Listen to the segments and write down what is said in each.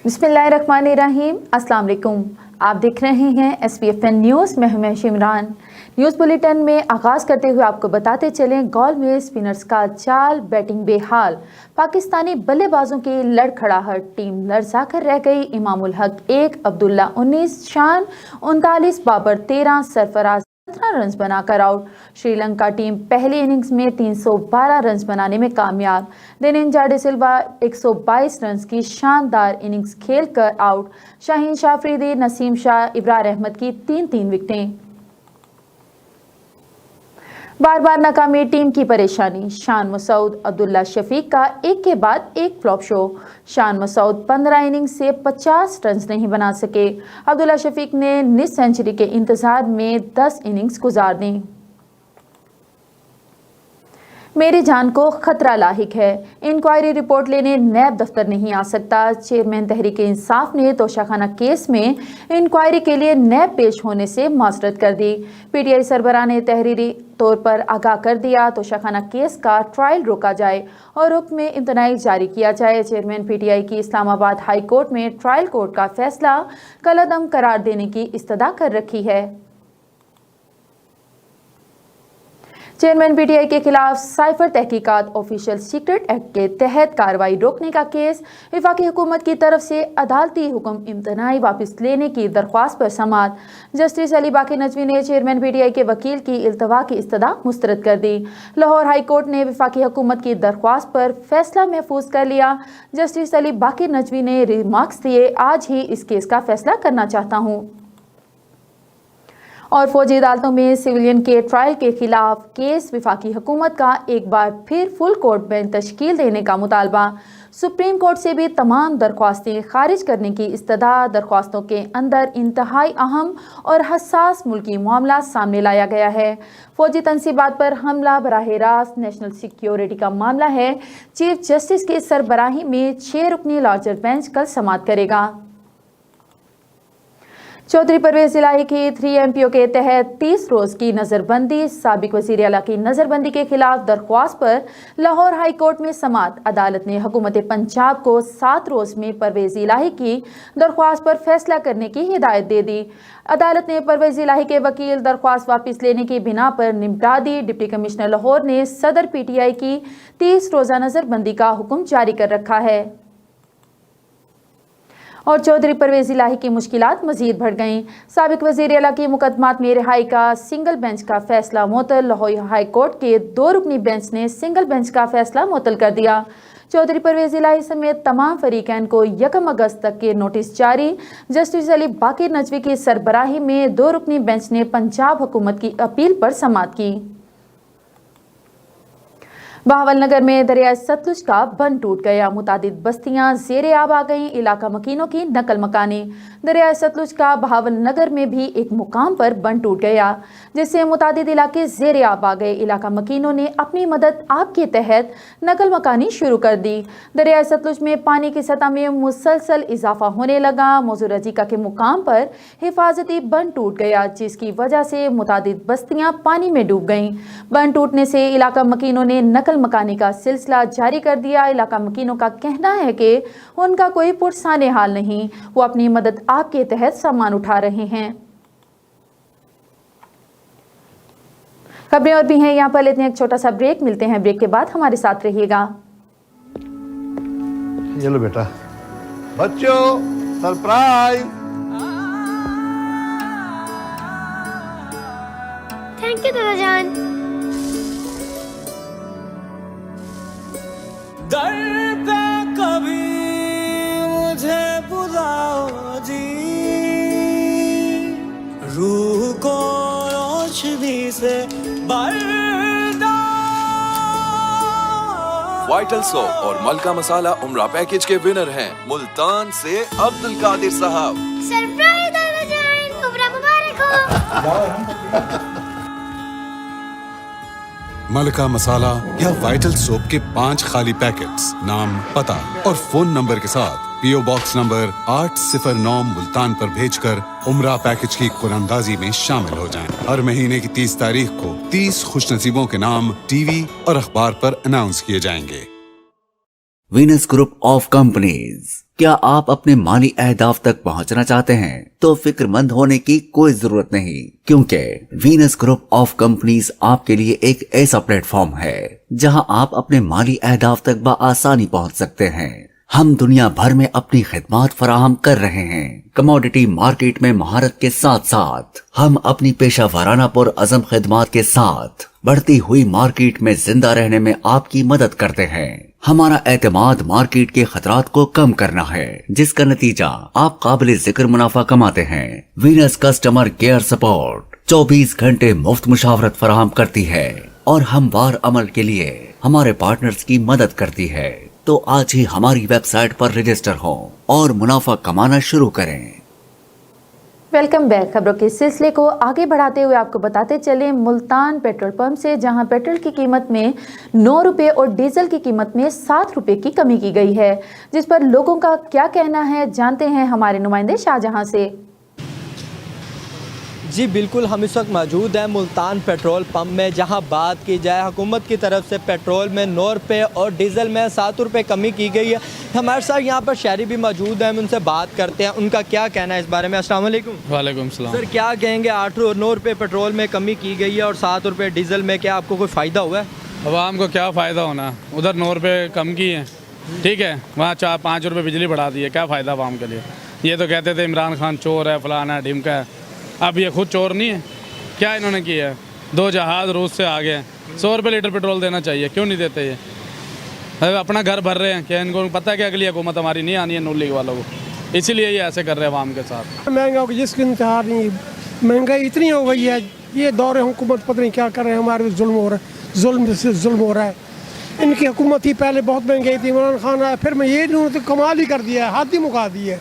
बिस्मिल्लाहिर्रहमानिर्रहीम। अस्सलाम वालेकुम। आप देख रहे हैं SPFN न्यूज़। मैं हूं इमरान। न्यूज़ बुलेटिन में आगाज़ करते हुए आपको बताते चलें, गॉल में स्पिनर्स का चाल, बैटिंग बेहाल, पाकिस्तानी बल्लेबाजों की लड़खड़ाहट, टीम लड़जा कर रह गई। इमामुल हक 1, अब्दुल्ला 19, शान 39, बाबर 13, सरफराज 17 रन्स बनाकर आउट। श्रीलंका टीम पहली इनिंग्स में 312 रन्स बनाने में कामयाब। दिनेंजा डिसिल्वा 122 रन्स की शानदार इनिंग्स खेलकर आउट। शाहीन शाह अफरीदी, नसीम शाह, इब्रार अहमद की 3-3 विकेटें। बार बार नाकामी टीम की परेशानी। शान मसूद, अब्दुल्ला शफीक का एक के बाद एक flop show. Shan Masood 15 innings से 50 रन्स नहीं बना सके। अब्दुल्ला शफीक ने निस सेंचुरी के इंतजार में 10 इनिंग्स गुजार दी। मेरी जान को खतरा लाहिक है, इंक्वायरी रिपोर्ट लेने नैब दफ्तर नहीं आ सकता। चेयरमैन तहरीक इंसाफ ने तोशाखाना केस में इंक्वायरी के लिए नैब पेश होने से माजरत कर दी। PTI सरबराह ने तहरीरी तौर पर आगाह कर दिया तोशाखाना केस का ट्रायल रोका जाए और हुक्म में इम्तनाई जारी किया जाए। चेयरमैन PTI की इस्लामाबाद हाई कोर्ट में ट्रायल कोर्ट का फैसला कलअदम करार देने की इस्तदा कर रखी है। चेयरमैन PTI के खिलाफ साइफर तहकीकात ऑफिशियल सीक्रेट एक्ट के तहत कार्रवाई रोकने का केस। वफाकी हुकूमत की तरफ से अदालती हुक्म इम्तनाई वापस लेने की दरख्वास्त पर समाअत। जस्टिस अली बाकी नजवी ने चेयरमैन PTI के वकील की इल्तवा की इस्तदा मुस्तरद कर दी। लाहौर हाई कोर्ट ने वफाकी हुकूमत की दरख्वास्त पर फैसला महफूज कर लिया। जस्टिस अली बाकी नजवी ने रिमार्क्स दिए, आज ही इस केस का फैसला करना चाहता हूँ। और फौजी अदालतों में सिविलियन के ट्रायल के खिलाफ केस। वफाकी हुकूमत का एक बार फिर फुल कोर्ट बेंच तश्कील देने का मुतालबा। सुप्रीम कोर्ट से भी तमाम दरख्वास्तें खारिज करने की इस्तदा। दरख्वास्तों के अंदर इंतहाई अहम और हसास मुल्की मामला सामने लाया गया है। फौजी तनसीबात पर हमला बराह रास्त नेशनल सिक्योरिटी का मामला है। चीफ जस्टिस की सरबराही में 6 रुकनी लार्जर बेंच कल समाअत करेगा। चौधरी परवेज इलाही की 3 MPO के तहत 30 रोज की नजरबंदी। साबिक वजीर आला की नजरबंदी के खिलाफ दरख्वास्त पर लाहौर हाई कोर्ट में समाअत। अदालत ने हुकूमत पंजाब को 7 रोज में परवेज इलाही की दरख्वास्त पर फैसला करने की हिदायत दे दी। अदालत ने परवेज इलाही के वकील दरख्वास्त वापस लेने की बिना पर निपटा दी। डिप्टी कमिश्नर लाहौर ने सदर PTI की 30 रोजा नजरबंदी का हुक्म जारी कर रखा है। और चौधरी परवेज इलाही की मुश्किलात मजीद बढ़ गईं। साबिक वजीर आला की मुकदमात में रिहाई का सिंगल बेंच का फैसला मुअत्तल। लाहौर हाई कोर्ट के 2 रुकनी बेंच ने सिंगल बेंच का फैसला मुअत्तल कर दिया। चौधरी परवेज इलाही समेत तमाम फरीकैन को 1 अगस्त तक के नोटिस जारी। जस्टिस अली बाकी नजवी की सरबराही में 2 रुकनी बेंच ने पंजाब हुकूमत की अपील पर समाअत की। बहावलनगर में दरिया सतलुज का बंद टूट गया। मुतादिद बस्तियां ज़ेरे आब आ गईं। इलाका मकीनों की नकल मकानी। दरिया सतलुज का बहावलनगर में भी एक मुकाम पर बंद टूट गया, जिससे मुतादिद इलाके ज़ेरे आब आ गए। इलाका मकीनों ने अपनी मदद आप के तहत नकल मकानी शुरू कर दी। दरिया सतलुज में पानी की सतह में मुसलसल इजाफा होने लगा। मौजू रजीका के मुकाम पर हिफाजती बंद टूट गया, जिसकी वजह से मुतादिद बस्तियां पानी में डूब गईं। बंद टूटने से इलाका मकीनों ने नकल मकानी का सिलसिला जारी कर दिया। इलाका मकीनों का कहना है कि उनका कोई पुरसाने हाल नहीं, वो अपनी मदद आपके तहत सामान उठा रहे हैं। खबरें और भी हैं, यहाँ पर लेते हैं एक छोटा सा ब्रेक। मिलते हैं ब्रेक के बाद, हमारे साथ रहिएगा। ये लो बेटा, बच्चों सरप्राइज। थैंक यू दादा जान। दर पे कभी मुझे बुलाओ जी, रूह को रोशनी से भरना। वाइटल सोप और मलका मसाला उम्रा पैकेज के विनर हैं मुल्तान से अब्दुल कादिर साहब। सरप्राइज दादा जान, उम्रा मुबारक हो। मलका मसाला या वाइटल सोप के 5 खाली पैकेट्स, नाम, पता और फोन नंबर के साथ PO बॉक्स नंबर 809 मुल्तान पर भेजकर उम्रा पैकेज की कुरानंदाजी में शामिल हो जाएं। हर महीने की 30 तारीख को 30 खुशनसीबों के नाम TV और अखबार पर अनाउंस किए जाएंगे। Venus group of companies. क्या आप अपने माली अहदाफ तक पहुंचना चाहते हैं तो फिक्रमंद होने की कोई जरूरत नहीं, क्योंकि वीनस ग्रुप ऑफ कंपनीज आपके लिए एक ऐसा प्लेटफॉर्म है जहां आप अपने माली अहदाफ तक बआसानी पहुंच सकते हैं। हम दुनिया भर में अपनी खिदमत फराहम कर रहे हैं। कमोडिटी मार्केट में महारत के साथ साथ हम अपनी पेशा वाराना पुर अज़म खिदमत के साथ बढ़ती हुई मार्केट में जिंदा रहने में आपकी मदद करते हैं। हमारा एतमाद मार्केट के खतरात को कम करना है, जिसका नतीजा आप काबिल जिक्र मुनाफा कमाते हैं। वीनस कस्टमर केयर सपोर्ट 24 घंटे मुफ्त मुशावरत फराहम करती है और हमवार अमल के लिए हमारे पार्टनर्स की मदद करती है। तो आज ही हमारी वेबसाइट पर रजिस्टर हो और मुनाफा कमाना शुरू करें। Welcome back. खबरों के सिलसिले को आगे बढ़ाते हुए आपको बताते चले मुल्तान पेट्रोल पंप से, जहां पेट्रोल की कीमत में 9 रुपये और डीजल की कीमत में 7 रुपये की कमी की गई है, जिस पर लोगों का क्या कहना है जानते हैं हमारे नुमाइंदे शाहजहां से। जी बिल्कुल, हम इस वक्त मौजूद हैं मुल्तान पेट्रोल पंप में, जहां बात की जाए हुकूमत की तरफ से पेट्रोल में 9 रुपये और डीज़ल में 7 रुपये कमी की गई है। हमारे साथ यहां पर शहरी भी मौजूद हैं, हम उनसे बात करते हैं, उनका क्या कहना है इस बारे में। अस्सलाम वालेकुम। वालेकुम सलाम। सर क्या कहेंगे, 9 रुपये पेट्रोल में कमी की गई है और 7 रुपये डीज़ल में, क्या आपको कोई फ़ायदा हुआ है? आवाम को क्या फ़ायदा होना, उधर 9 रुपये कम की है, ठीक है, वहाँ 4-5 रुपये बिजली बढ़ा दी है, क्या फ़ायदा आवाम के लिए। ये तो कहते थे इमरान खान चोर है, फलाना है, ढिमका है, अब ये खुद चोर नहीं है। क्या इन्होंने किया है, 2 जहाज़ रूस से आ गए हैं, 100 रुपये लीटर पेट्रोल देना चाहिए, क्यों नहीं देते ये? अपना घर भर रहे हैं, क्या इनको पता है कि अगली हुकूमत हमारी नहीं आनी है नून लीग वालों को, इसीलिए ये ऐसे कर रहे हैं आवाम के साथ। महंगा हो गया, जिसकी इंतजार नहीं, महंगाई इतनी हो गई है, ये दौर हुकूमत पता नहीं क्या कर रहे हैं, हमारे जुल्म हो रहा है, जुल्म से जुल्म हो रहा है। इनकी हुकूमत ही पहले बहुत महंगाई थी, इमरान खान आया, फिर मैं ये इन्होंने तो कमाल ही कर दिया है, हाथ ही मुका दी है,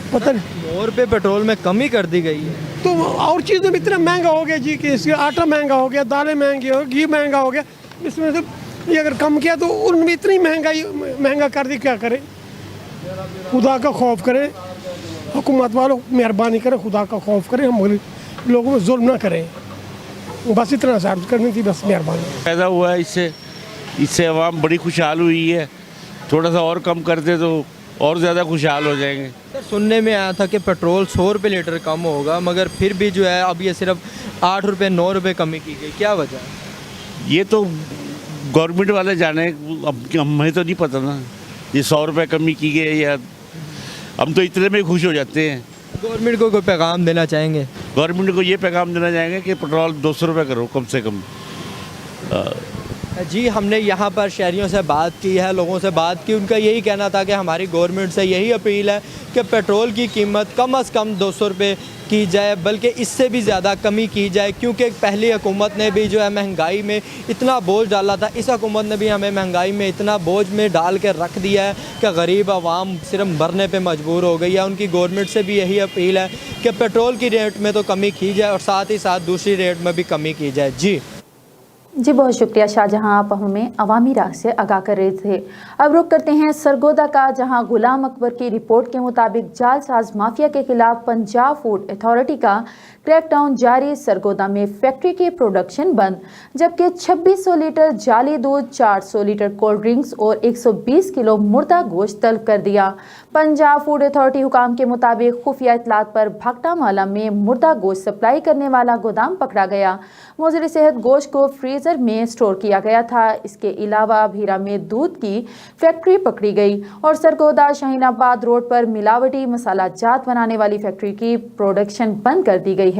पता नहीं 9 रुपये पेट्रोल में कमी कर दी गई है। तो और चीज़ें भी इतना महंगा हो गया जी कि इसके आटा महंगा हो गया, दालें महंगी हो, घी महंगा हो गया, इसमें से ये अगर कम किया तो उनमें इतनी महंगा कर दी, क्या करें? खुदा का खौफ करें, हुकूमत वालों मेहरबानी करें, खुदा का खौफ करें, हम लोगों में जुल्म ना करें, बस इतना साबित करनी थी, बस मेहरबानी। पैदा हुआ है इससे आवाम बड़ी खुशहाल हुई है, थोड़ा सा और कम कर दे तो और ज़्यादा खुशहाल हो जाएंगे। सर सुनने में आया था कि पेट्रोल 100 रुपये लीटर कम होगा, मगर फिर भी जो है अब ये सिर्फ 8 रुपये 9 रुपये कमी की गई, क्या वजह है? ये तो गवर्नमेंट वाले जाने, अब हमें तो नहीं पता ना, ये 100 रुपये कमी की गई या हम तो इतने में खुश हो जाते हैं। गवर्नमेंट को कोई पैगाम देना चाहेंगे? गवर्नमेंट को ये पैगाम देना चाहेंगे कि पेट्रोल 200 रुपये करो कम से कम। जी हमने यहाँ पर शहरियों से बात की है, लोगों से बात की, उनका यही कहना था कि हमारी गवर्नमेंट से यही अपील है कि पेट्रोल की कीमत कम से कम 200 रुपये की जाए, बल्कि इससे भी ज़्यादा कमी की जाए, क्योंकि पहली हुकूमत ने भी जो है महंगाई में इतना बोझ डाला था, इस हुकूमत ने भी हमें महंगाई में इतना बोझ में डाल के रख दिया है कि गरीब आवाम सिर्फ मरने पे मजबूर हो गई है। उनकी गवर्नमेंट से भी यही अपील है कि पेट्रोल की रेट में तो कमी की जाए और साथ ही साथ दूसरी रेट में भी कमी की जाए। जी बहुत शुक्रिया शाहजहां, आप हमें अवामी राह से आगाह कर रहे थे। अब रुख करते हैं सरगोदा का, जहां गुलाम अकबर की रिपोर्ट के मुताबिक जालसाज माफिया के खिलाफ पंजाब फूड अथॉरिटी का क्रैकडाउन जारी। सरगोदा में फैक्ट्री की प्रोडक्शन बंद, जबकि 2600 लीटर जाली दूध, 400 लीटर कोल्ड ड्रिंक्स और 120 किलो मुर्दा गोश्त तलब कर दिया। पंजाब फूड अथॉरिटी हुकाम के मुताबिक खुफिया इतलात पर भागटामाला में मुर्दा गोश्त सप्लाई करने वाला गोदाम पकड़ा गया। मुज़िर सेहत गोश्त को फ्रीजर में स्टोर किया गया था। इसके अलावा भीरा में दूध की फैक्ट्री पकड़ी गई और सरगोदा शाहीनाबाद रोड पर मिलावटी मसाला जात बनाने वाली फैक्ट्री की प्रोडक्शन बंद कर दी गई है।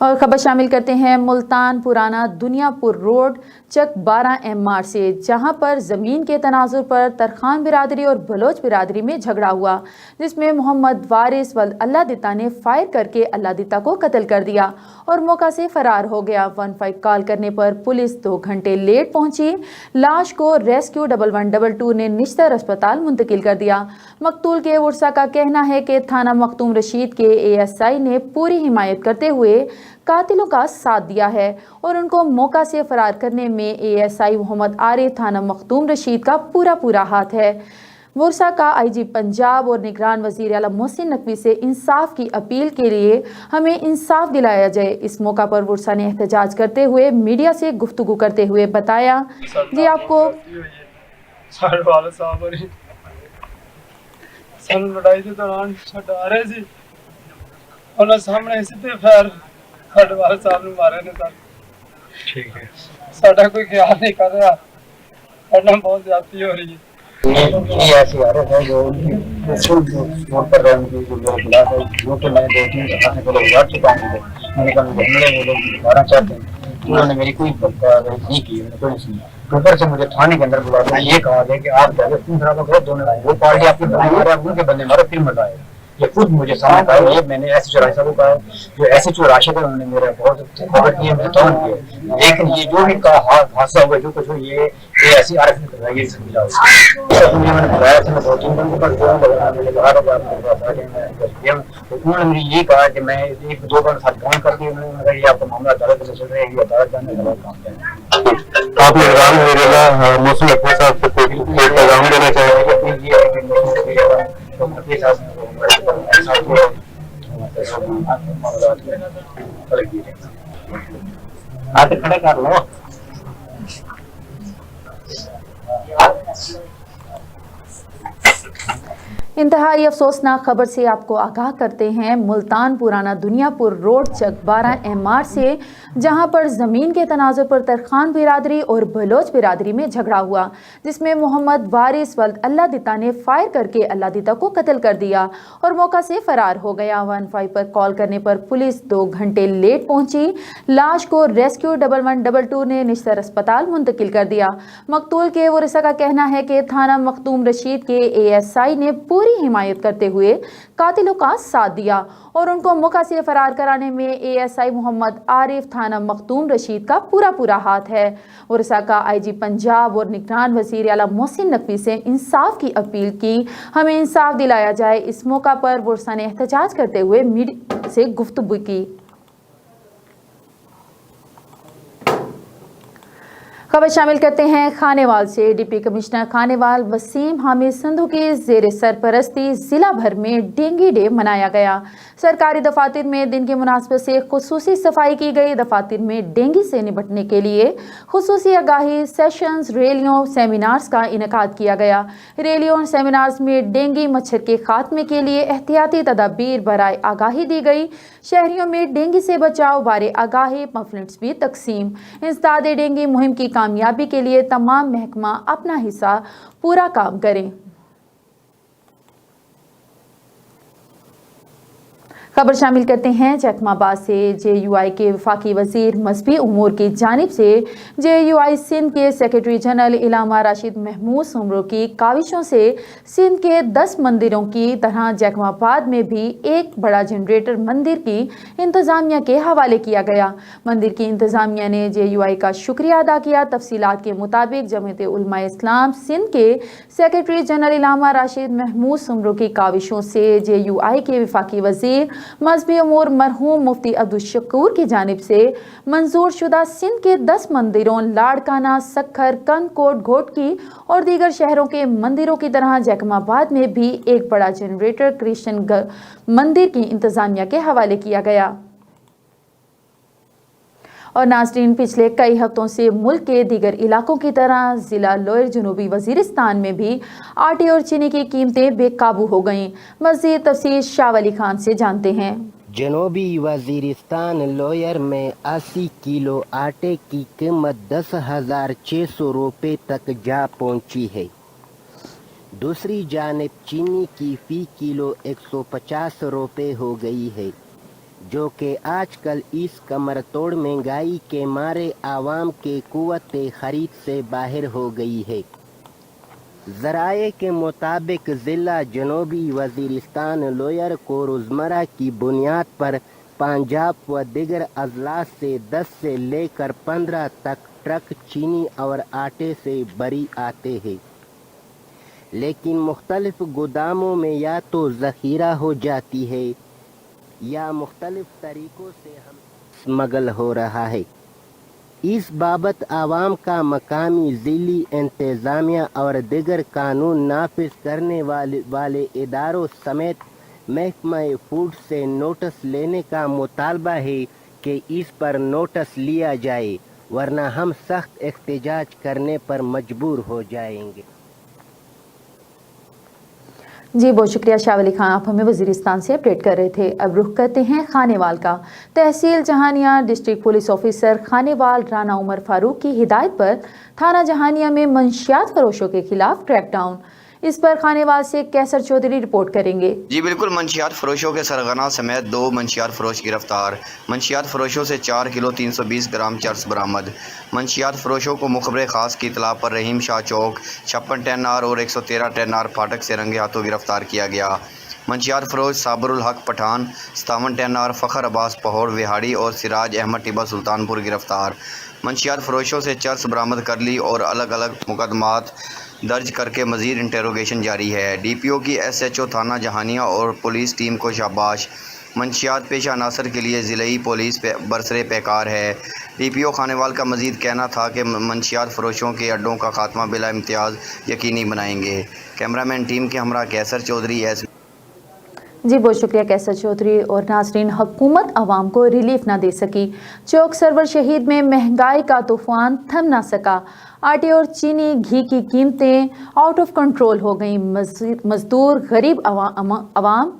और खबर शामिल करते हैं मुल्तान पुराना दुनियापुर रोड चक 12 MR से, जहां पर ज़मीन के तनाजुर पर तरखान बिरादरी और बलोच बिरादरी में झगड़ा हुआ, जिसमें मोहम्मद वारिस वल अल्लाह दिता ने फायर करके अल्लाह दिता को कत्ल कर दिया और मौका से फरार हो गया। 15 कॉल करने पर पुलिस 2 घंटे लेट पहुंची। लाश को रेस्क्यू 1122 ने निश्तर अस्पताल मुंतकिल कर दिया। मकतूल के वर्सा का कहना है कि थाना मखदूम रशीद के ASI ने पूरी हिमायत करते हुए कातिलों का साथ दिया है और उनको मौका से फरार करने में ASI मोहम्मद आरिफ थाना मखदूम रशीद का पूरा हाथ है। वर्षा का आईजी पंजाब और निगरान वजीर आला मोहसिन नकवी से इंसाफ की अपील के लिए हमें इंसाफ दिलाया जाए। इस मौका पर वर्षा ने एहतजाज करते हुए मीडिया से गुफ्तगू करते हुए बताया जी आपको लड़ाई के दौरान छड़ा रहे सी उन्होंने सामने सीधे पैर साढ़े वाले साहब ने मारे ने सर। ठीक है साडा कोई ख्याल नहीं कर रहा, साडा बहुत ज्यादती हो रही है। ये ऐसी हालत है जो फोन पर रहे जो लोग बुला रहे जो कि मैं 2-3 दफा से बुला चुका हूँ। मैंने कहा वो लोग दोबारा चाहते हैं, उन्होंने मेरी कोई नहीं की, उन्होंने कोई नहीं सुना। ऊपर से मुझे थाने के अंदर बुला कर ये कहा गया कि आप जाके खून खराबा करो, दोनों वो पार्टी आपके बंदे मारे उनके बंदे मारो फिर मजा आएगा। ये खुद मुझे सामने कहा, ये मैंने ऐसे चौराहे साहब को कहा, जो ऐसे चौराशे थे उन्होंने मेरा बहुत खबर किया, मैं तौन किया। लेकिन ये जो भी हादसा हुआ जो कुछ हुआ ये ऐसी आरफ में करवाई ये समझा मैंने बताया था। मैं 2-3 दिन पर मैंने कहा उन्होंने मुझे ये कहा कि मैं 1-2 बार साथ काम करती हूँ। उन्होंने कहा ये आपका मामला अदालत से चल रहा है, ये अदालत जाने का काम है। आप निगरान मौसम नकवी साहब को पैगाम देना चाहेंगे कि ये है कि नकवी साहब आते खड़े कर लो। इंतहाई अफसोसनाक खबर से आपको आगाह करते हैं। मुल्तान पुराना दुनियापुर रोड चक 12 MR से जहां पर ज़मीन के तनाज़ुर पर तरखान बिरादरी और बलोच बिरादरी में झगड़ा हुआ, जिसमें मोहम्मद वारिस वल्द अल्लाह दिता ने फायर करके अल्लाह दिता को कत्ल कर दिया और मौका से फरार हो गया। 15 पर कॉल करने पर पुलिस 2 घंटे लेट पहुंची। लाश को रेस्क्यू 1122 ने निश्तर अस्पताल मुंतकिल कर दिया। मकतूल के वरिसा का कहना है कि थाना मखदूम रशीद के ASI ने पूरी हिमायत करते हुए कातिलों का साथ दिया और उनको मौका से फरार कराने में ASI मोहम्मद आरिफ थाना मखदूम रशीद का पूरा हाथ है। वर्षा का IG पंजाब और निगरान वजीर आला मोहसिन नकवी से इंसाफ की अपील की, हमें इंसाफ दिलाया जाए। इस मौका पर वर्षा ने एहतजाज करते हुए मीडिया से गुफ्तगू की। खबर शामिल करते हैं खानेवाल से। डिप्टी कमिश्नर खानेवाल वसीम हामिद संधू की जेर सरपरस्ती जिला भर में डेंगू डे मनाया गया। सरकारी दफातर में दिन की मुनासबत से खुसूसी सफाई की गई। दफातर में डेंगू से निपटने के लिए खुसूसी आगाही सेशंस, रैलियों, सेमिनार्स का इनेकाद किया गया। रैलियों और सेमिनार्स में डेंगू मच्छर के खात्मे के लिए एहतियाती तदाबीर बराए आगाही दी गई। शहरियों में डेंगू से बचाव बारे आगाही पम्फलेट्स भी तकसीम। इंसदाद डेंगू मुहिम की कामयाबी के लिए तमाम महकमा अपना हिस्सा पूरा काम करें। खबर शामिल करते हैं जैकमाबाद से। JUI के वफाकी वजीर मजहबी उमूर की जानिब से JUI सिंध के सेक्रेटरी जनरल इलामा राशिद महमूद सुमरो की काविशों से सिंध के 10 मंदिरों की तरह जैकमाबाद में भी एक बड़ा जनरेटर मंदिर की इंतज़ामिया के हवाले किया गया। मंदिर की इंतज़ामिया ने JUI का शुक्रिया अदा किया। तफसीलात के मुताबिक जमीयत उलमा इस्लाम सिंध के सेक्रेटरी जनरल इलामा राशिद महमूद सुमरो की काविशों से JUI के वफाकी वजीर मजहबी उमूर मरहूम मुफ्ती अब्दुल शकूर की जानिब से मंजूर शुदा सिंध के 10 मंदिरों लाड़काना, सक्खर, कनकोट, घोटकी और दीगर शहरों के मंदिरों की तरह जैकमाबाद में भी एक बड़ा जनरेटर कृष्ण मंदिर की इंतजामिया के हवाले किया गया। और नाज़रीन, पिछले कई हफ्तों से मुल्क के दीगर इलाकों की तरह ज़िला लोयर जनूबी वज़ीरिस्तान में भी आटे और चीनी की कीमतें बेकाबू हो गईं। मज़ीद तफसील शाह वली खान से जानते हैं। जनूबी वज़ीरिस्तान लोयर में 80 किलो आटे की कीमत 10,600 रुपये तक जा पहुंची है। दूसरी जानिब चीनी की फ़ी किलो 150 रुपये हो गई है, जो कि आजकल इस कमर तोड़ महंगाई के मारे आवाम के कुव्वत खरीद से बाहर हो गई है। ज़राए के मुताबिक ज़िला जनूबी वज़ीरिस्तान लोयर को रोज़मर्रा की बुनियाद पर पंजाब व दिगर अजला से 10 से लेकर 15 तक ट्रक चीनी और आटे से बरी आते हैं, लेकिन मुख्तलिफ गोदामों में या तो ज़ख़ीरा हो जाती है या मुख्तलिफ तरीक़ों से हम स्मगल हो रहा है। इस बाबत आवाम का मकामी ज़िली इंतज़ामिया और दिगर कानून नाफिज करने वाले इदारों समेत महकमा फूड से नोटिस लेने का मुतालबा है कि इस पर नोटिस लिया जाए, वरना हम सख्त एहतजाज करने पर मजबूर हो जाएंगे। जी बहुत शुक्रिया शाह अली खान, आप हमें वजीरिस्तान से अपडेट कर रहे थे। अब रुख करते हैं खानेवाल का। तहसील Jahania district police officer Khanewal Rana Umar Farooq की हिदायत पर थाना जहानिया में मंशियात फरोशों के खिलाफ क्रैकडाउन। इस पर खानेवाल से कैसर चौधरी रिपोर्ट करेंगे। जी बिल्कुल, मंशियात फरोशों के सरगना समेत 2 मंशियात फरोश गिरफ्तार। मंशियात फरोशों से 4 किलो 320 ग्राम चर्स बरामद। मंशियात फरोशों को मुखबरे खास की इतला पर रहीम शाह चौक 56 10R और 113 10R फाटक से रंगे हाथों गिरफ्तार किया गया। मंशियात फरोश साबरुल हक पठान 57 10R फ़खर अब्बास पहौर विहाड़ी और सिराज अहमद टिब्बा सुल्तानपुर गिरफ्तार। मंशियात फरोशों से चर्स बरामद कर ली और अलग अलग मुकदमात दर्ज करके मज़ीद इंटेरोगेशन जारी है। DPO की SHO थाना जहानिया और पुलिस टीम को शाबाश। मंशियात पेशा अनासर के लिए ज़िलई पुलिस बरसरे पैकार है। DPO खानेवाल का मज़ीद कहना था कि मंशियात फरोशों के अड्डों का खात्मा बिला इम्तियाज़ यकीनी बनाएंगे। कैमरामैन टीम के हमरा कैसर चौधरी एस। जी बहुत शुक्रिया कैसर चौधरी। और नाजरीन, हुकूमत आवाम को रिलीफ ना दे सकी। चौक सरवर शहीद में महंगाई का तूफान थम ना सका। आटे और चीनी घी की कीमतें आउट ऑफ कंट्रोल हो गई। मजदूर, गरीब अवाम,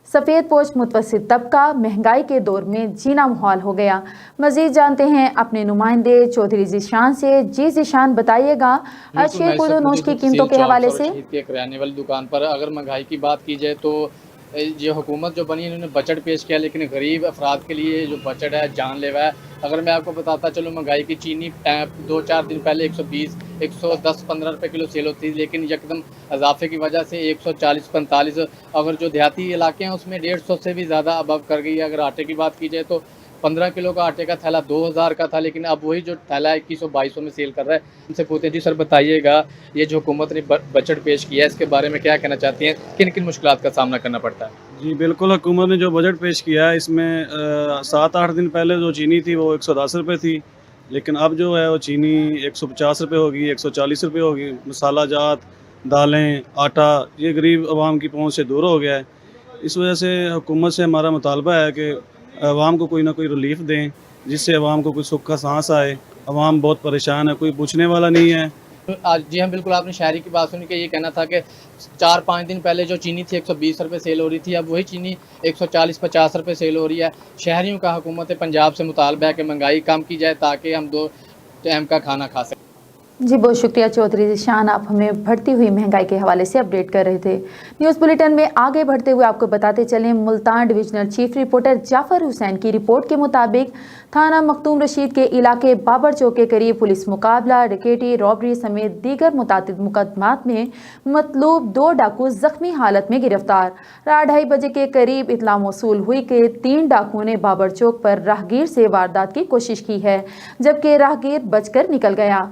सफ़ेद पोश मुतवस्सित तबका महंगाई के दौर में जीना मुहाल हो गया। मज़ीद जानते हैं अपने नुमाइंदे चौधरी जीशान से। जी जीशान, बताइएगा शेख उर्दू नोश की कीमतों के हवाले से। किराने वाली दुकान पर अगर महंगाई की बात की जाए तो ये हुकूमत जो बनी इन्होंने बजट पेश किया, लेकिन गरीब अफराद के लिए जो बजट है जानलेवा है। अगर मैं आपको बताता चलूँ, महंगाई की चीनी 2-4 दिन पहले 120, 110, 15 रुपये किलो सेल होती थी, लेकिन यकदम इजाफे की वजह से 140, 45। अगर जो देहाती इलाके हैं उसमें 150 से भी ज़्यादा अबव कर गई है। अगर आटे की बात की जाए तो 15 किलो का आटे का थैला 2000 का था, लेकिन अब वही जो थैला 2100-2200 में सेल कर रहा है। उनसे पूछते हैं, जी सर बताइएगा, ये जो हुकूमत ने बजट पेश किया है इसके बारे में क्या कहना चाहती हैं, किन किन मुश्किलात का सामना करना पड़ता है? जी बिल्कुल, हुकूमत ने जो बजट पेश किया है इसमें 7-8 दिन पहले जो चीनी थी वो 110 रुपये थी, लेकिन अब जो है वो चीनी 150 रुपये होगी, 140 रुपये होगी। मसाला जात, दालें, आटा, ये गरीब आवाम की पहुंच से दूर हो गया है। इस वजह से हुकूमत से हमारा मुतालबा है कि आवाम को कोई ना कोई रिलीफ दें, जिससे आवाम को कोई सुख का सांस आए। आवाम बहुत परेशान है, कोई पूछने वाला नहीं है। जी हम बिल्कुल, आपने शायरी की बात सुनी कि ये कहना था कि 4-5 दिन पहले जो चीनी थी 120 रुपये सेल हो रही थी, अब वही चीनी 140-50 रुपये सेल हो रही है। शहरियों का हुकूमत पंजाब से मुतालबा है कि महंगाई कम की जाए ताकि हम 2 टाइम का खाना खा सकें। जी बहुत शुक्रिया चौधरी जीशान, आप हमें बढ़ती हुई महंगाई के हवाले से अपडेट कर रहे थे। न्यूज़ बुलेटिन में आगे बढ़ते हुए आपको बताते चलें, Multan divisional chief reporter Jafar Hussain की रिपोर्ट के मुताबिक थाना मखदूम रशीद के इलाके बाबर चौक के करीब पुलिस मुकाबला, डकैती, रॉबरी समेत दीगर मुतादिद मुकदमात में मतलूब 2 डाकू जख्मी हालत में गिरफ्तार। रात 2:30 बजे के करीब इतला मौसूल हुई कि 3 डाकुओं ने बाबर चौक पर राहगीर से वारदात की कोशिश की है, जबकि राहगीर बचकर निकल गया।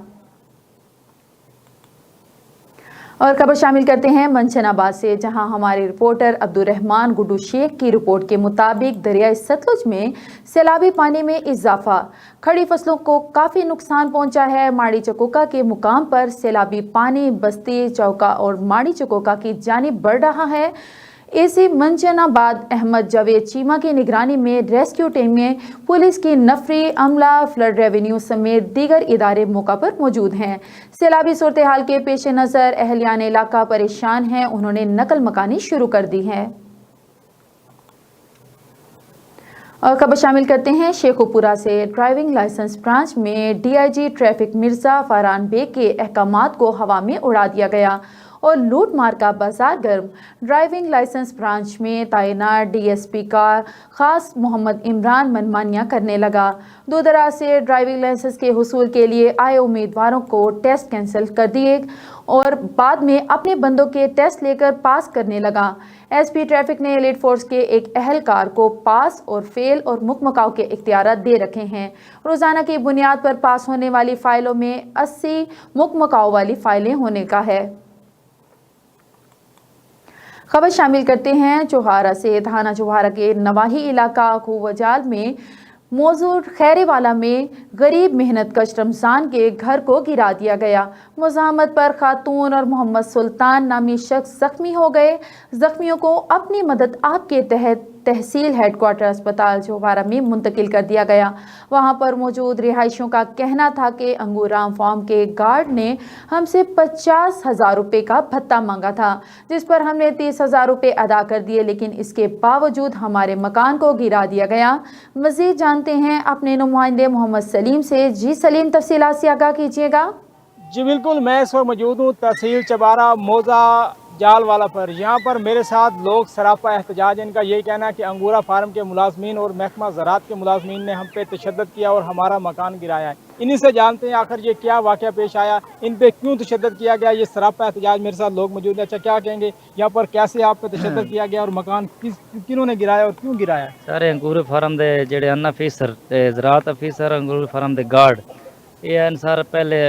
और खबर शामिल करते हैं मंचनाबाद से, जहां हमारे रिपोर्टर अब्दुर्रहमान गुड्डू शेख की रिपोर्ट के मुताबिक दरियाई सतलुज में सैलाबी पानी में इजाफा, खड़ी फसलों को काफ़ी नुकसान पहुंचा है। माड़ी चकोका के मुकाम पर सैलाबी पानी बस्ती चौका और माड़ी चकोका की जानिब बढ़ रहा है। एसी मंचनाबाद अहमद जावेद चीमा की निगरानी में रेस्क्यू टीम में पुलिस की नफरी अमला, फ्लड रेवेन्यू समेत दीगर इदारे मौका पर मौजूद हैं। सैलाबी सूरत हाल के पेश नज़र अहलियान इलाका परेशान हैं, उन्होंने नकल मकानी शुरू कर दी है। और खबर शामिल करते हैं शेखोपुरा से। ड्राइविंग लाइसेंस ब्रांच में DIG ट्रैफिक मिर्जा फरहान बेग के अहकामात को हवा में उड़ा दिया गया और लूट मार का बाजार गर्म। ड्राइविंग लाइसेंस ब्रांच में तैनात DSP का खास मोहम्मद इमरान मनमानियां करने लगा। दूर दराज से ड्राइविंग लाइसेंस के हुसूल के लिए आए उम्मीदवारों को टेस्ट कैंसिल कर दिए और बाद में अपने बंदों के टेस्ट लेकर पास करने लगा। SP ट्रैफिक ने एलिट फोर्स के एक अहलकार को पास और फेल और मुकमकाव के इख्तियारात दे रखे हैं। रोज़ाना की बुनियाद पर पास होने वाली फ़ाइलों में 80 मुकमकाव वाली फ़ाइलें होने का है। खबर शामिल करते हैं चौहारा से। थाना चौहारा के नवाही इलाका कुवजाल में मौजूद खैरेवाला में गरीब मेहनत कश रमज़ान के घर को गिरा दिया गया। मुज़ाहमत पर खातून और मोहम्मद सुल्तान नामी शख्स जख्मी हो गए। जख्मियों को अपनी मदद आपके तहत तहसील हेडक्वार्टर अस्पताल जोवारा में मुंतकिल कर दिया गया। वहां पर मौजूद रिहायशियों का कहना था कि अंगूराम फार्म के गार्ड ने हमसे 50,000 रुपये का भत्ता मांगा था, जिस पर हमने 30,000 रुपये अदा कर दिए, लेकिन इसके बावजूद हमारे मकान को गिरा दिया गया। मज़ीद जानते हैं अपने नुमाइंदे मोहम्मद सलीम से। जी सलीम, तफसीलात से आगाह कीजिएगा। जी बिल्कुल, मैं इस वक्त मौजूद हूँ तहसील चबारा मौजा जाल वाला पर। यहाँ पर मेरे साथ लोग सरापा एहतजाज। इनका यही कहना है कि अंगूरा फार्म के मुलाजमीन और महकमा ज़राअत के मुलाजमीन ने हम पे तशद्दुद किया और हमारा मकान गिराया है। इन्हीं से जानते हैं आखिर ये क्या वाक़या पेश आया, इन पे क्यों तशद्दुद किया गया। ये सरापा एहतजाज मेरे साथ लोग मौजूद हैं। अच्छा, क्या कहेंगे यहाँ पर कैसे आप पे तशद्दुद किया गया और मकान किन्होंने गिराया और क्यों गिराया? सारे अंगूर फार्म के जेडे अन अफीसर ज़राअत अफीसर अंगूर फार्म के गार्ड ये सर पहले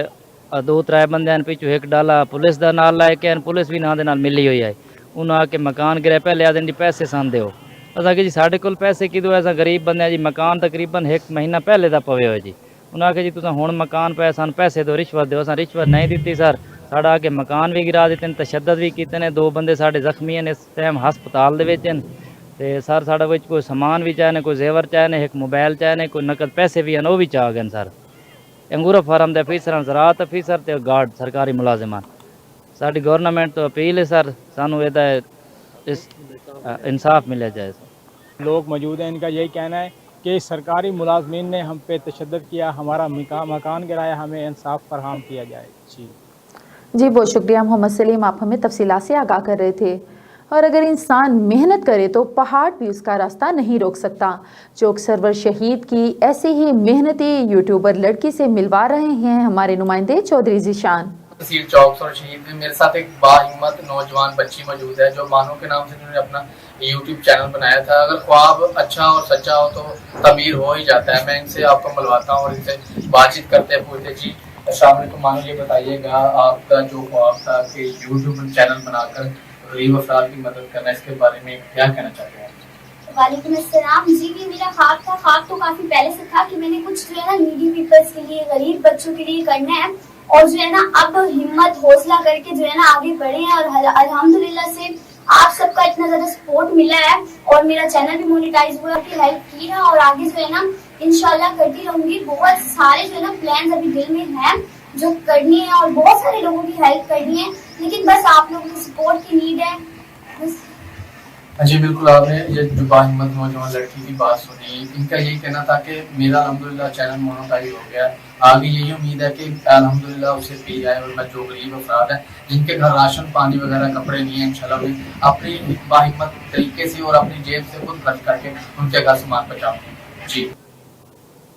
2-3 बंदे पिछू एक डाला पुलिस का नाल लाए के पुलिस भी ना मिली हुई है। उन्होंने आके मकान गिराया। पहले आदि जी पैसे सन दो असा कि जी साढ़े को पैसे कि ऐसा गरीब बंदे जी मकान तकरीबन 1 महीना पहले का पवे हो जी। उन्हें आके जी तुम हुण मकान पे सन पैसे दो, रिश्वत दो। असा रिश्वत नहीं दी सर। साढ़ा आके मकान भी गिरा दिते, तशद्दुद भी किए ने। 2 बंदे साढ़े जख्मी हैं इस टाइम हस्पताल दे सर। साढ़ा विच कोई समान भी चाहे, कोई जेवर चाहे, एक मोबाइल चाहे, कोई नकद पैसे भी हैं वो भी चाह गए सर। अंगूरा फार्म के अफीसर ज़राअत अफीसर ते गार्ड सरकारी मुलाजिमान। साड़ी गवर्नमेंट तो अपील है सर, सानू एदा इंसाफ मिले जाए। लोग मौजूद हैं, इनका यही कहना है कि सरकारी मुलाजमीन ने हम पे तशद्दुद किया, हमारा मकान गिराया, हमें इंसाफ फरहम किया जाए। जी बहुत शुक्रिया मोहम्मद सलीम, आप हमें तफसीलात से आगाह कर रहे थे। और अगर इंसान मेहनत करे तो पहाड़ भी उसका रास्ता नहीं रोक सकता। चौक सरवर शहीद की ऐसे ही मेहनती यूट्यूबर लड़की से मिलवा रहे हैं हमारे नुमाइंदे चौधरी ज़ीशान। तहसील चौक सरवर शहीद में मेरे साथ एक बाहिम्मत नौजवान बच्ची मौजूद है जो मानो के नाम से उन्होंने अपना यूट्यूब चैनल बनाया था। अगर ख्वाब अच्छा और सच्चा हो तो तमीर हो ही जाता है। मैं इनसे आपको मिलवाता हूँ और इनसे बातचीत करते पूछते। जी अस्सलाम वालेकुम, मानो ये बताइएगा आपका जो ख्वाब था कि यूट्यूब चैनल बनाकर गरीब अफराद की मदद करना, इसके बारे में क्या कहना चाहते हैं? वालेकुम अस्सलाम। जी भी मेरा ख्वाब था, ख्वाब तो काफी पहले से था कि मैंने कुछ जो है ना नीडी पीपल्स के लिए, गरीब बच्चों के लिए करना है। और जो है ना अब हिम्मत हौसला करके जो है ना आगे बढ़े हैं और अल्हम्दुलिल्लाह से आप सबका इतना ज्यादा सपोर्ट मिला है और मेरा चैनल भी मोनेटाइज हुआ, आपकी हेल्प की है और आगे जो है ना इंशाल्लाह करती रहूंगी। बहुत सारे जो है ना प्लान अभी दिल में हैं जो करनी है और बहुत सारे लोगों की हेल्प करनी है, लेकिन बस आप लोगों की सपोर्ट की नीड है बस। जी बिल्कुल, आपने ये जो बाहिम्मत नौजवान लड़की की बात सुनी। इनका यही कहना था कि मेरा अल्हम्दुलिल्लाह चैनल मोनेटाइज हो गया। आगे यही उम्मीद है कि अल्हम्दुलिल्लाह उसे पी जाए और जो गरीब अफराद हैं जिनके घर राशन पानी वगैरह कपड़े नहीं है, इंशाल्लाह भी अपनी बाहिम्मत तरीके से और अपनी जेब से खुद खर्च करके उनके घर सामान पहुँचाऊँ।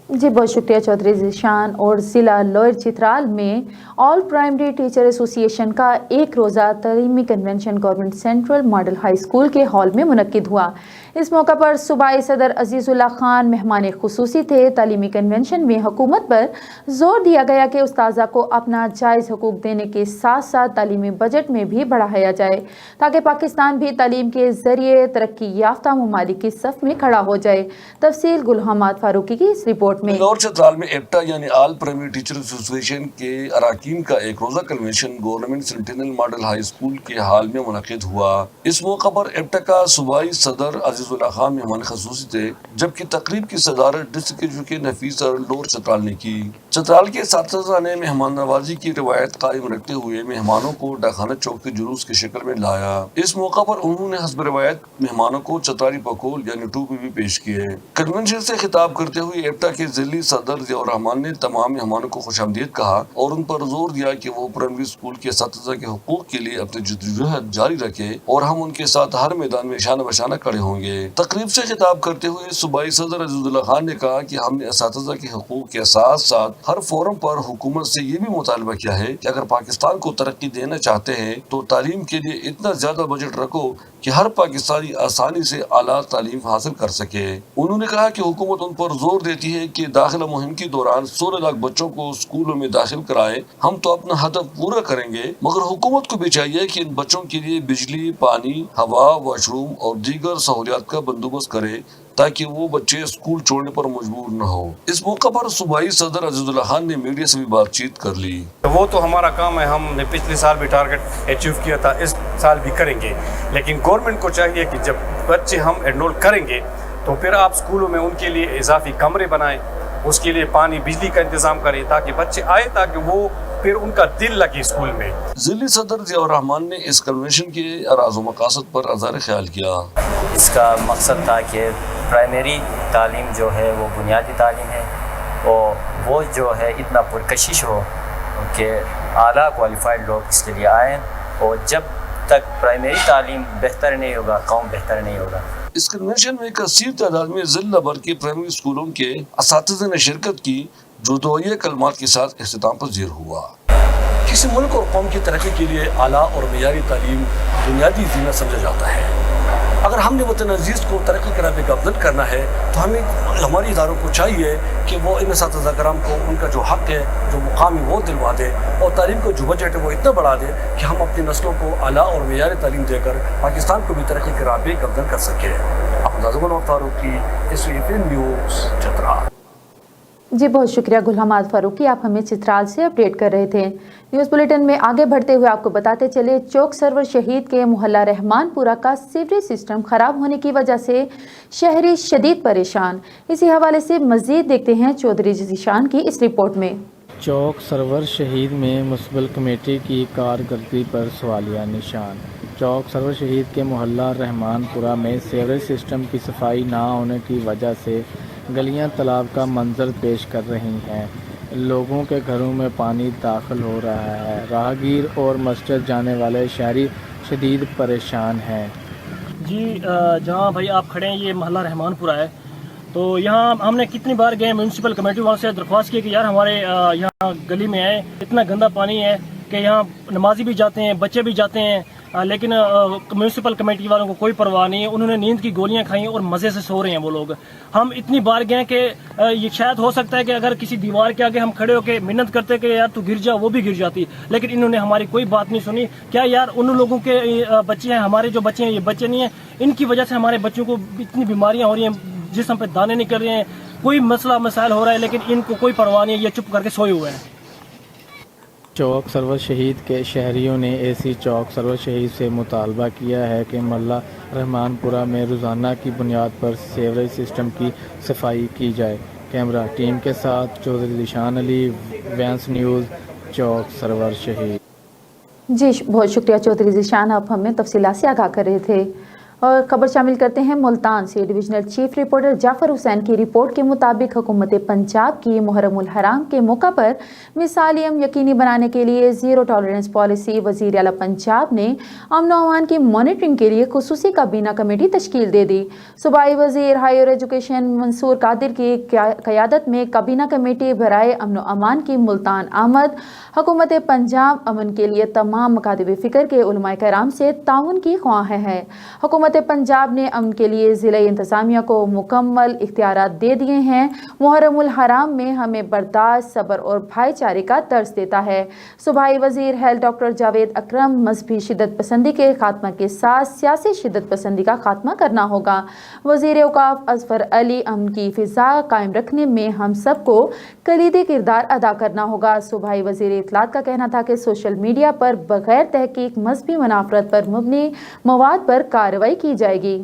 जी बहुत शुक्रिया चौधरी ज़ीशान। और ज़िला लोअर चित्राल में ऑल प्राइमरी टीचर एसोसिएशन का एक रोज़ा तलीमी convention government central model high school के हॉल में मुनक्किद हुआ। इस मौका पर सूबाई सदर अजीज़ुल्लाह खान मेहमान खुसूसी थे। तालीमी कन्वेंशन में हुकूमत पर जोर दिया गया कि उस्ताज़ा को अपना जायज़ हुकूक देने के साथ साथ तालीमी बजट में भी बढ़ाया जाए ताकि पाकिस्तान भी तालीम के ज़रिए तरक्की याफ्ता ममालिक की सफ़ में खड़ा हो जाए। तफसील गुल हमाद फारूकी की इस रिपोर्ट में। लाहौर चतराल में एप्टा यानी ऑल प्राइमरी टीचर एसोसिएशन के अराकीन का एक रोज़ा convention government sentinel model high school के हाल में मुनक़िद हुआ। इस मौका पर एप्टा का सूबाई सदर अजीज़ुल्लाह खान मेहमान ख़ुसूसी थे, जबकि तकरीब की सदारत district education officer Lahore Chitral ने की। चतराल के असातिज़ा ने मेहमान नवाजी की रिवायत कायम रखते हुए मेहमानों को डाकखाना चौक के जुलूस की शक्ल में लाया। इस मौका पर उन्होंने हस्ब रिवायत मेहमानों को चतराली पकोल यानी टूपी भी पेश किए। कन्वेंशन से खिताब करते हुए एप्टा के जिली सदर ज़ियाउर रहमान ने तमाम मेहमानों को खुशामदीद कहा और उन पर जोर दिया कि वो प्राइमरी स्कूल के असातिज़ा के हुकूक के लिए अपनी जद्दोजहद जारी रखे और हम उनके साथ हर मैदान में शान बशाना खड़े होंगे। तकरीब से खिताब करते हुए सूबाई सदर अजीज़ुल्लाह खान ने कहा कि हमने असातिज़ा के हुकूक के साथ साथ हर फोरम पर हुकूमत से ये भी मुतालबा किया है कि अगर पाकिस्तान को तरक्की देना चाहते हैं तो तालीम के लिए इतना ज्यादा बजट रखो कि हर पाकिस्तानी आसानी से आला तालीम हासिल कर सके। उन्होंने कहा कि हुकूमत उन पर जोर देती है कि दाखिला मुहिम के दौरान 16 लाख बच्चों को स्कूलों में दाखिल कराए। हम तो अपना हदफ पूरा करेंगे, मगर हुकूमत को भी चाहिए कि इन बच्चों के लिए बिजली, पानी, हवा, वॉशरूम और दीगर सहूलियात का बंदोबस्त करे ताकि वो बच्चे स्कूल छोड़ने पर मजबूर न हो। इस मौके पर सूबाई सदर अजीजुल्लाह खान ने मीडिया से भी बातचीत कर ली। वो तो हमारा काम है, हमने पिछले साल भी टारगेट अचीव किया था, इस साल भी करेंगे, लेकिन गवर्नमेंट को चाहिए कि जब बच्चे हम एनरोल करेंगे तो फिर आप स्कूलों में उनके लिए इजाफी कमरे बनाएं, उसके लिए पानी बिजली का इंतज़ाम करें ताकि बच्चे आए, ताकि वो फिर उनका दिल लगे स्कूल में। जिले सदर जियाउर रहमान ने इस कन्वेंशन के अराज़ व मकासद पर अज़हार ख्याल किया। इसका मकसद था कि प्राइमरी तालीम जो है वो बुनियादी तालीम है और वो जो है इतना पुरकशिश हो कि आला क्वालिफाइड लोग इसके लिए आएँ, और जब तक प्राइमरी तालीम बेहतर नहीं होगा कौम बेहतर नहीं होगा। इस कन्वेंशन में कसीर तादाद में जिला भर के प्राइमरी स्कूलों के असातिज़े ने शिरकत की, जो दुआए कलमात के साथ इख्तिताम पज़ीर हुआ। किसी मुल्क और कौम की तरक्की के लिए आला और मेयारी तालीम बुनियादी ज़ीनत समझा जाता है। अगर हमने वतन अजीज़ को तरक्की के राह पे गामज़द करना है तो हमें हमारे इदारों को चाहिए कि वो इन असातिज़ा कराम को उनका जो हक़ है, जो मुकाम है, वो दिलवा दे, और तालीम को जो बजट है वो इतना बढ़ा दे कि हम अपनी नस्लों को आला और मेयारी तालीम देकर पाकिस्तान को भी तरक्की के राह पे गामज़द कर सकें। अपना फारूकी, SVP न्यूज़, चतरा। जी बहुत शुक्रिया गुलहमाद फारूकी, आप हमें चित्राल से अपडेट कर रहे थे। न्यूज़ बुलेटिन में आगे बढ़ते हुए आपको बताते चले, चौक सरवर शहीद के मोहल्ला रहमानपुरा का सीवरेज सिस्टम खराब होने की वजह से शहरी शदीद परेशान। इसी हवाले से मज़ीद देखते हैं चौधरी ज़ीशान की इस रिपोर्ट में। चौक सरवर शहीद में मुस्बल कमेटी की कारकर्दगी पर सवालिया निशान। चौक सरवर शहीद के मोहल्ला रहमानपुरा में सीवरेज सिस्टम की सफाई ना होने की वजह से गलियां तालाब का मंजर पेश कर रही हैं। लोगों के घरों में पानी दाखिल हो रहा है। राहगीर और मस्जिद जाने वाले शहरी शदीद परेशान हैं। जी जहाँ भाई आप खड़े हैं ये मोहल्ला रहमानपुरा है, तो यहाँ हमने कितनी बार गए म्यूनसिपल कमेटी वालों से दरख्वास्त की कि यार हमारे यहाँ गली में है, इतना गंदा पानी है कि यहाँ नमाजी भी जाते हैं, बच्चे भी जाते हैं, लेकिन म्यूनसिपल कमेटी वालों को कोई परवाह नहीं है। उन्होंने नींद की गोलियां खाई और मज़े से सो रहे हैं वो लोग। हम इतनी बार गए कि ये शायद हो सकता है कि अगर किसी दीवार के आगे हम खड़े होकर मिन्नत करते कि यार तू गिर जा, वो भी गिर जाती, लेकिन इन्होंने हमारी कोई बात नहीं सुनी। क्या यार उन लोगों के बच्चे हैं, हमारे जो बच्चे हैं ये बच्चे नहीं हैं, इनकी वजह से हमारे बच्चों को इतनी बीमारियाँ हो रही हैं, जिस्म पे दाने निकल रहे हैं, कोई मसला मसाइल हो रहा है, लेकिन इनको कोई परवाह नहीं है, ये चुप करके सोए हुए हैं। चौक सरवर शहीद के शहरियों ने एसी चौक सरवर शहीद से मुतालबा किया है कि मोहल्ला रहमानपुरा में रोज़ाना की बुनियाद पर सीवरेज सिस्टम की सफाई की जाए। कैमरा टीम के साथ चौधरी ज़ीशान अली, वैंस न्यूज़, चौक सरवर शहीद। जी बहुत शुक्रिया चौधरी ज़ीशान, आप हमें तफसीलात से आगाह कर रहे थे। और खबर शामिल करते हैं मुल्तान से। Divisional chief reporter Jafar Hussain की रिपोर्ट के मुताबिक हुकूमत पंजाब की मुहर्रमुल हराम के मौका पर मिसालियम यकीनी बनाने के लिए ज़ीरो टॉलरेंस पॉलिसी वज़ीर आला पंजाब ने अमन व अमान की मॉनिटरिंग के लिए खुसूसी काबीना कमेटी तश्कील दे दी। सूबाई वज़ीर हायर एजुकेशन मंसूर कादिर की क़यादत में काबीना कमेटी बराए अमन व अमान की मुल्तान आमद हुकूमत पंजाब अमन के लिए तमाम मकातब फ़िक्र के उलमाए कराम से ताउन की ख्वाह है। हुकूमत पंजाब ने अमन के लिए ज़िला इंतज़ामिया को मुकम्मल इख्तियारात दे दिए हैं। मुहर्रमुल हराम में हमें बर्दाश्त, सब्र और भाईचारे का दर्स देता है। सूबाई वज़ीर हेल्थ डॉक्टर जावेद अकरम, मजहबी शिद्दत पसंदी के खात्मा के साथ सियासी शिद्दत पसंदी का खात्मा करना होगा। वज़ीर औक़ाफ़ अज़फ़र अली, अमन की फ़िज़ा कायम रखने में हम सबको कलीदी किरदार अदा करना होगा। सूबाई वज़ीर इत्तलात का कहना था कि सोशल मीडिया पर बग़ैर तहक़ीक़ मजहबी मुनाफ़रत पर मबनी मवाद पर कार्रवाई की जाएगी।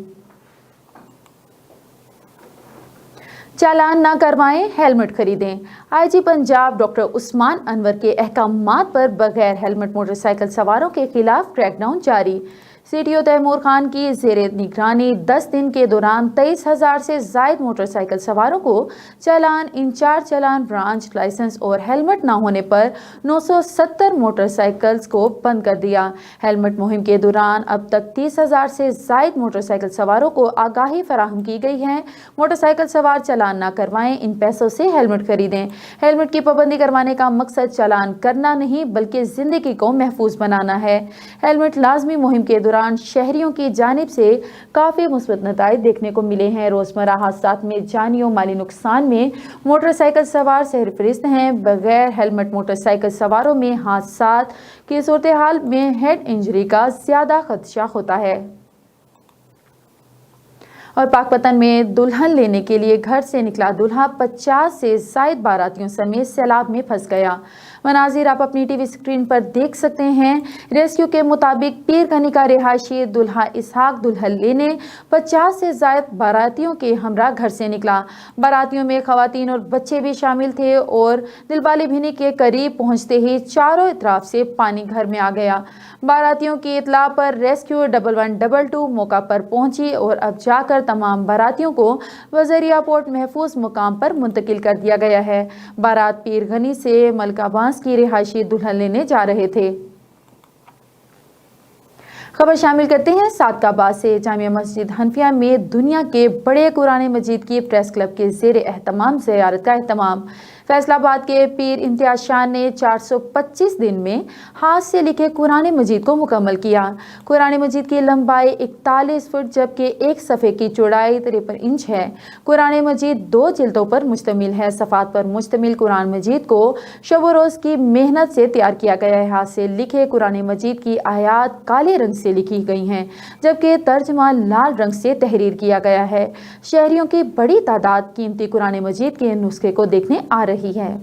चालान ना करवाएं, हेलमेट खरीदें। IG पंजाब डॉक्टर उस्मान अनवर के अहकामात पर बगैर हेलमेट मोटरसाइकिल सवारों के खिलाफ क्रैकडाउन जारी। CTO तैमूर खान की ज़ेरे निगरानी 10 दिन के दौरान 23,000 से ज़ायद मोटरसाइकिल सवारों को चालान, इंचार्ज चालान, ब्रांच लाइसेंस और हेलमेट ना होने पर 970 मोटरसाइकिल्स को बंद कर दिया। हेलमेट मुहिम के दौरान अब तक 30,000 से ज़ायद मोटरसाइकिल सवारों को आगाही फराहम की गई है। मोटरसाइकिल सवार चालान ना करवाएं, इन पैसों से हेलमेट खरीदें। हेलमेट की पाबंदी करवाने का मकसद चालान करना नहीं बल्कि ज़िंदगी को महफूज बनाना है। हेलमेट लाजमी मुहिम के दौरान शहरियों की जानिब से काफ़ी मुस्बत नताइज देखने को मिले हैं। रोज़मर्रा हादसात में जानी और माली नुकसान में मोटरसाइकिल सवार सरफहरिस्त हैं। बगैर हेलमेट मोटरसाइकिल सवारों में हादसात की सूरत हाल में हेड इंजरी का ज़्यादा खदशा होता है। और पाकपतन में दुल्हन लेने के लिए घर से निकला दूल्हा 50 से ज़ायद बारातियों समेत सैलाब में फंस गया। मनाजिर आप अपनी टीवी स्क्रीन पर देख सकते हैं। रेस्क्यू के मुताबिक पीर गनी का रिहायशी दूल्हा इसहाक दुल्हन लेने 50 से ज़ायद बारातियों के हमरा घर से निकला। बारातियों में खवातीन और बच्चे भी शामिल थे और दिलवाले भिनी के करीब पहुंचते ही चारों तरफ से पानी घर में आ गया। बारातियों की इतला पर रेस्क्यू 1112 मौका पर पहुंची और अब जाकर तमाम बारातियों को वज़रिया पोर्ट महफूज मुकाम पर मुंतकिल कर दिया गया है। बारात पीर गनी से मलकाबांस की रिहायशी दुल्हन लेने जा रहे थे। खबर शामिल करते हैं सादकाबाद से। जामिया मस्जिद हनफिया में दुनिया के बड़े कुरान मजीद की प्रेस क्लब के ज़ेर एहतमाम ज़ियारत का एहतमाम। फैसलाबाद के पीर इम्तियाज शाह ने 425 दिन में हाथ से लिखे कुरान मजीद को मुकम्मल किया। कुरान मजीद की लंबाई 41 फुट जबकि एक सफ़े की चौड़ाई 53 इंच है। कुरान मजीद 2 जिल्दों पर मुश्तमिल है। सफ़ात पर मुश्तमिल कुरान मजीद को शब रोज़ की मेहनत से तैयार किया गया है। हाथ से लिखे कुरान मजीद की आयात काले रंग से लिखी गई हैं जबकि तर्जमा लाल रंग से तहरीर किया गया है। शहरियों की बड़ी तादाद कीमती कुरान मजीद के नुस्खे को देखने आ रही है।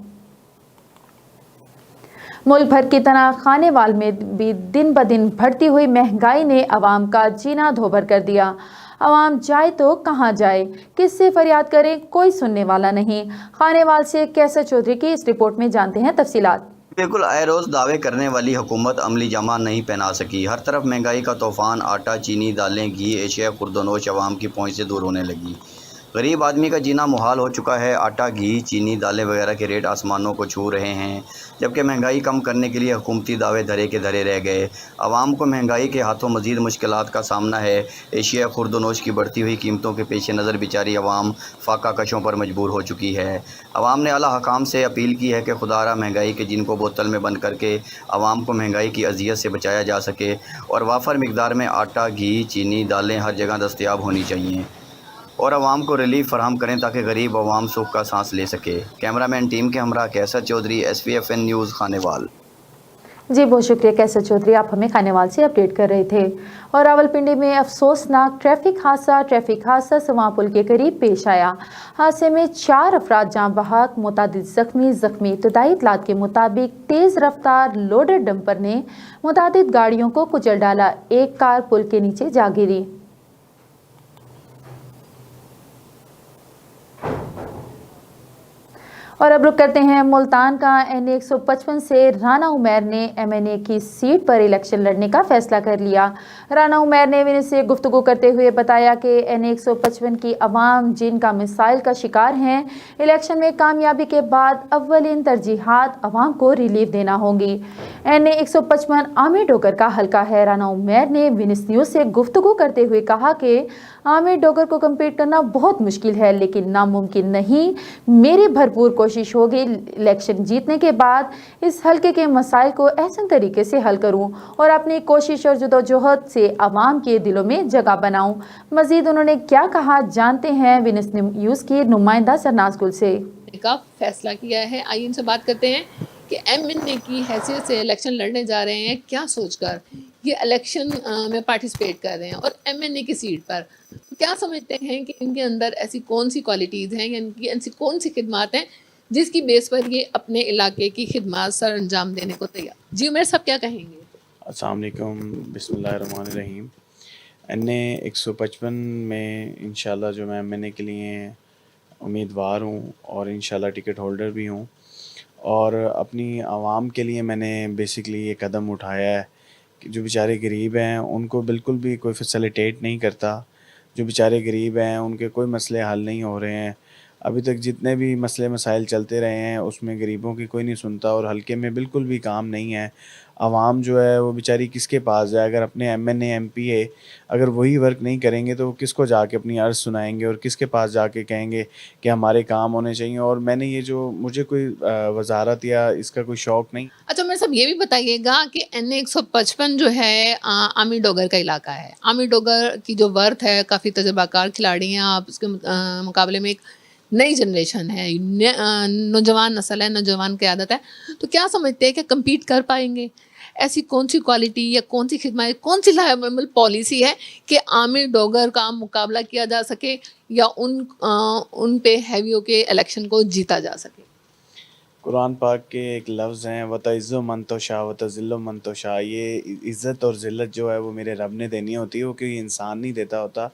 मुल्क भर की तरह खानेवाल में भी दिन ब दिन बढ़ती हुई महंगाई ने आवाम का जीना धोबर कर दिया। आवाम जाए तो कहाँ जाए, किससे फरियाद करें, कोई सुनने वाला नहीं। खानेवाल से कैसर चौधरी की इस रिपोर्ट में जानते हैं तफसीलात। बिल्कुल आए रोज़ दावे करने वाली हुकूमत अमली जमा नहीं पहना सकी। हर तरफ महंगाई का तूफान, आटा, चीनी, दालें, घी, एशिया खुर्दनोश आवाम की पहुँच से दूर होने लगी। गरीब आदमी का जीना मुहाल हो चुका है। आटा, घी, चीनी, दालें वगैरह के रेट आसमानों को छू रहे हैं जबकि महंगाई कम करने के लिए हुकूमती दावे धरे के धरे रह गए। आवाम को महंगाई के हाथों मज़ीद मुश्किलात का सामना है। एशिया खुर्दनोश की बढ़ती हुई कीमतों के पेश नज़र बेचारी आवाम फाका कशों पर मजबूर हो चुकी है। आवाम ने आला हकाम से अपील की है कि खुदारा महंगाई के जिनको बोतल में बंद करके आवाम को महंगाई की अजियत से बचाया जा सके और वाफर मिकदार में आटा, घी, चीनी, दालें हर जगह दस्तयाब होनी चाहिए और आवाम को रिलीफ फराहम करें ताकि गरीब आवाम सुख का सांस ले सके। कैमरामैन टीम के हमरा कैसर चौधरी, SVFN न्यूज़ खानेवाल। जी बहुत शुक्रिया कैसर चौधरी, आप हमें खानेवाल से अपडेट कर रहे थे। और रावलपिंडी में अफसोसनाक ट्रैफिक हादसा सवा पुल के करीब पेश आया। हादसे में 4 अफराद जाँ बहक, मुतादिद जख्मी। इब्तदाई इतलात के मुताबिक तेज़ रफ्तार लोडर डंपर ने मुतादिद गाड़ियों को कुचल डाला। एक कार पुल के नीचे जा गिरी। और अब रुक करते हैं मुल्तान का। NA 155 से राना उमैर ने MNA की सीट पर इलेक्शन लड़ने का फैसला कर लिया। राना उमैर ने विन से गुफ्तगू करते हुए बताया कि NA 155 की अवाम जिनका मिसाइल का शिकार हैं, इलेक्शन में कामयाबी के बाद अव्वलीन तरजीहात अवाम को रिलीफ देना होगी। NA 155 आमिर डोगर का हल्का है। राना उमैर ने विनिस न्यूज़ से गुफ्तगू करते हुए कहा कि आमिर डोगर को कम्पीट करना बहुत मुश्किल है लेकिन नामुमकिन नहीं। मेरी भरपूर कोशिश होगी इलेक्शन जीतने के बाद इस हल्के के मसाइल को एहसन तरीके से हल करूं और अपनी कोशिश और जदोजहद से आवाम के दिलों में जगह बनाऊं। मजीद उन्होंने क्या कहा जानते हैं विनिस न्यूज़ की नुमाइंदा सरनाज गुल से। का फैसला किया है, आइए इनसे बात करते हैं कि MNA की हैसियत से इलेक्शन लड़ने जा रहे हैं, क्या सोचकर ये इलेक्शन में पार्टिसिपेट कर रहे हैं और MNA की सीट पर क्या समझते हैं कि इनके अंदर ऐसी कौन सी क्वालिटीज़ हैं या इनकी ऐसी कौन सी खिदमात हैं जिसकी बेस पर ये अपने इलाके की खिदमात सर अंजाम देने को तैयार। जी उमर साहब क्या कहेंगे? अस्सलाम वालेकुम, बिस्मिल्लाहिर्रहमानिर्रहीम। NA 155 में इंशाल्लाह जो मैं MNA के लिए उम्मीदवार हूँ और इंशाल्लाह टिकट होल्डर भी हूँ और अपनी आवाम के लिए मैंने बेसिकली ये कदम उठाया है कि जो बेचारे गरीब हैं उनको बिल्कुल भी कोई फैसिलिटेट नहीं करता। जो बेचारे गरीब हैं उनके कोई मसले हल नहीं हो रहे हैं। अभी तक जितने भी मसले मसाइल चलते रहे हैं उसमें गरीबों की कोई नहीं सुनता और हल्के में बिल्कुल भी काम नहीं है। आवाम जो है वो बेचारी किसके पास जाए? अगर अपने MNA MPA अगर वही वर्क नहीं करेंगे तो किसको जाके अपनी अर्ज़ सुनाएंगे और किसके पास जाके कहेंगे कि हमारे काम होने चाहिए। और मैंने ये जो मुझे कोई वजारत या इसका कोई शौक़ नहीं। अच्छा मेरे साहब ये भी बताइएगा कि NA 155 जो है आमिर डोगर का इलाका है। आमिर डोगर की जो वर्थ है, काफ़ी तजर्बाकार खिलाड़ी हैं आप, उसके मुकाबले में एक नई जनरेशन है, नौजवान नस्ल है, नौजवान क़यादत है, तो क्या समझते हैं कि कम्पीट कर पाएंगे? ऐसी कौन सी क्वालिटी या कौन सी खिदमत, कौन सी लाइबल पॉलिसी है कि आमिर डोगर का मुकाबला किया जा सके या उन पे हैवियों के इलेक्शन को जीता जा सके? कुरान पाक के एक लफ्ज़ हैं वतइज़्ज़ु मन तशा वतज़िल्लु मन तशा। ये इज़्ज़त और ज़िल्लत जो है वो मेरे रब ने देनी होती है, वो कोई इंसान नहीं देता होता।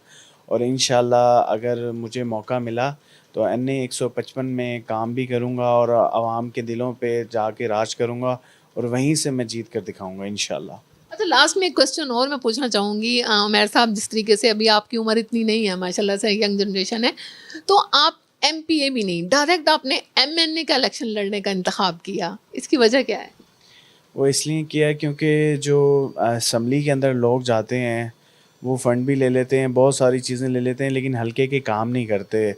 और इंशाअल्लाह अगर मुझे मौका मिला तो NA 155 में काम भी करूँगा और आवाम के दिलों पे जाके राज करूँगा और वहीं से मैं जीत कर दिखाऊँगा इंशाअल्लाह। अच्छा, लास्ट में एक क्वेश्चन और मैं पूछना चाहूँगी उमैर साहब, जिस तरीके से अभी आपकी उम्र इतनी नहीं है माशाल्लाह से, यंग जनरेशन है, तो आप MPA भी नहीं, डायरेक्ट आपने MNA का इलेक्शन लड़ने का इंतखाब किया, इसकी वजह क्या है? वो इसलिए किया क्योंकि जो असम्बली के अंदर लोग जाते हैं वो फ़ंड भी ले लेते हैं, बहुत सारी चीज़ें ले लेते हैं, लेकिन हल्के के काम नहीं करते।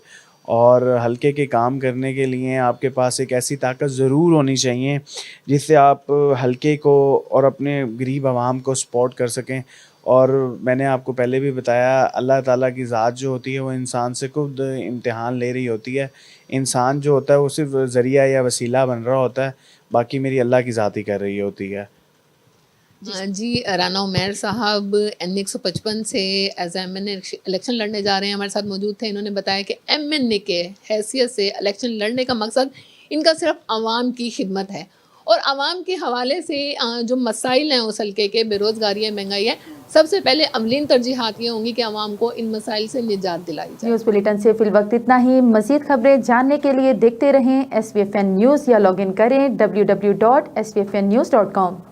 और हल्के के काम करने के लिए आपके पास एक ऐसी ताकत ज़रूर होनी चाहिए जिससे आप हल्के को और अपने गरीब आवाम को सपोर्ट कर सकें। और मैंने आपको पहले भी बताया, अल्लाह ताला की ज़ात जो होती है वो इंसान से खुद इम्तिहान ले रही होती है। इंसान जो होता है वो सिर्फ ज़रिया या वसीला बन रहा होता है, बाकी मेरी अल्लाह की ज़ात ही कर रही होती है। जी, राना उमैर साहब NA 155 से एज MNA इलेक्शन लड़ने जा रहे हैं, हमारे साथ मौजूद थे। इन्होंने बताया कि MNA के हैसियत से इलेक्शन लड़ने का मकसद इनका सिर्फ आवाम की खिदमत है और आवाम के हवाले से जो मसाइल हैं उस हल्के के, बेरोज़गारी है, महंगाई है, सबसे पहले अवलीन तरजीहात ये होंगी कि आवाम को इन मसाइल से निजात दिलाई जाए। न्यूज़ बुलेटिन से फिल वक्त इतना ही। मज़ीद खबरें जानने के लिए देखते रहें SVFN न्यूज़ या लॉगिन करें www.svfnnews.com।